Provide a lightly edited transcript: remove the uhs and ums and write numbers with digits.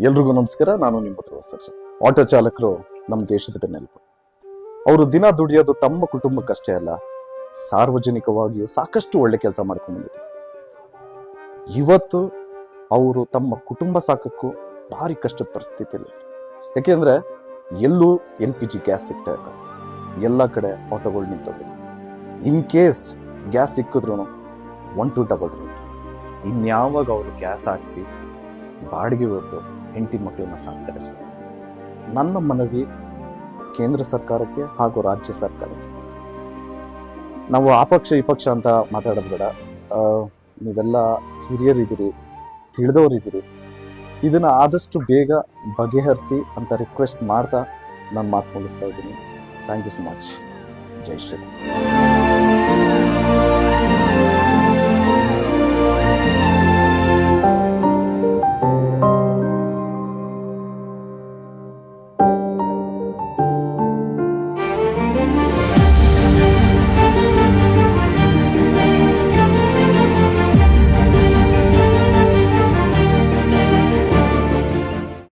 ಎಲ್ರಿಗೂ ನಮಸ್ಕಾರ. ನಾನು ನಿಮ್ಮ ಸರ್ಜನ್. ಆಟೋ ಚಾಲಕರು ನಮ್ಮ ದೇಶದ ಬೆನ್ನೆಲುಬು. ಅವರು ದಿನ ದುಡಿಯೋದು ತಮ್ಮ ಕುಟುಂಬಕ್ಕಷ್ಟೇ ಅಲ್ಲ, ಸಾರ್ವಜನಿಕವಾಗಿಯೂ ಸಾಕಷ್ಟು ಒಳ್ಳೆ ಕೆಲಸ ಮಾಡ್ಕೊಂಡು ಬಂದಿದ್ದಾರೆ. ಇವತ್ತು ಅವರು ತಮ್ಮ ಕುಟುಂಬ ಸಾಕಕ್ಕೂ ಭಾರಿ ಕಷ್ಟದ ಪರಿಸ್ಥಿತಿಯಲ್ಲಿ. ಯಾಕೆಂದ್ರೆ ಎಲ್ಲೂ LPG ಗ್ಯಾಸ್ ಸಿಗ್ತಾ ಇಲ್ಲ, ಎಲ್ಲ ಕಡೆ ಆಟೋಗಳು ನಿಂತೋಗಿದೆ. ಇನ್ ಕೇಸ್ ಗ್ಯಾಸ್ ಸಿಕ್ಕಿದ್ರು 1 to 2 ಇನ್ಯಾವಾಗ ಅವರು ಗ್ಯಾಸ್ ಹಾಕಿಸಿ ಬಾಡಿಗೆ ಹೊರತು ಹೆಂಡತಿ ಮಕ್ಕಳನ್ನ ಸಾಕ್ತಾರೆ. ನನ್ನ ಮನವಿ ಕೇಂದ್ರ ಸರ್ಕಾರಕ್ಕೆ ಹಾಗೂ ರಾಜ್ಯ ಸರ್ಕಾರಕ್ಕೆ, ನಾವು ಆ ಪಕ್ಷ ಈ ಪಕ್ಷ ಅಂತ ಮಾತಾಡೋದು ಬೇಡ. ನೀವೆಲ್ಲ ಹಿರಿಯರಿದ್ದೀರಿ, ತಿಳಿದವರಿದ್ದೀರಿ, ಇದನ್ನ ಆದಷ್ಟು ಬೇಗ ಬಗೆಹರಿಸಿ ಅಂತ ರಿಕ್ವೆಸ್ಟ್ ಮಾಡ್ತಾ ನಾನು ಮಾತು ಮುಗಿಸ್ತಾ ಇದ್ದೀನಿ. Thank you so much. ಜೈ ಶ್ರೀರಾಮ್.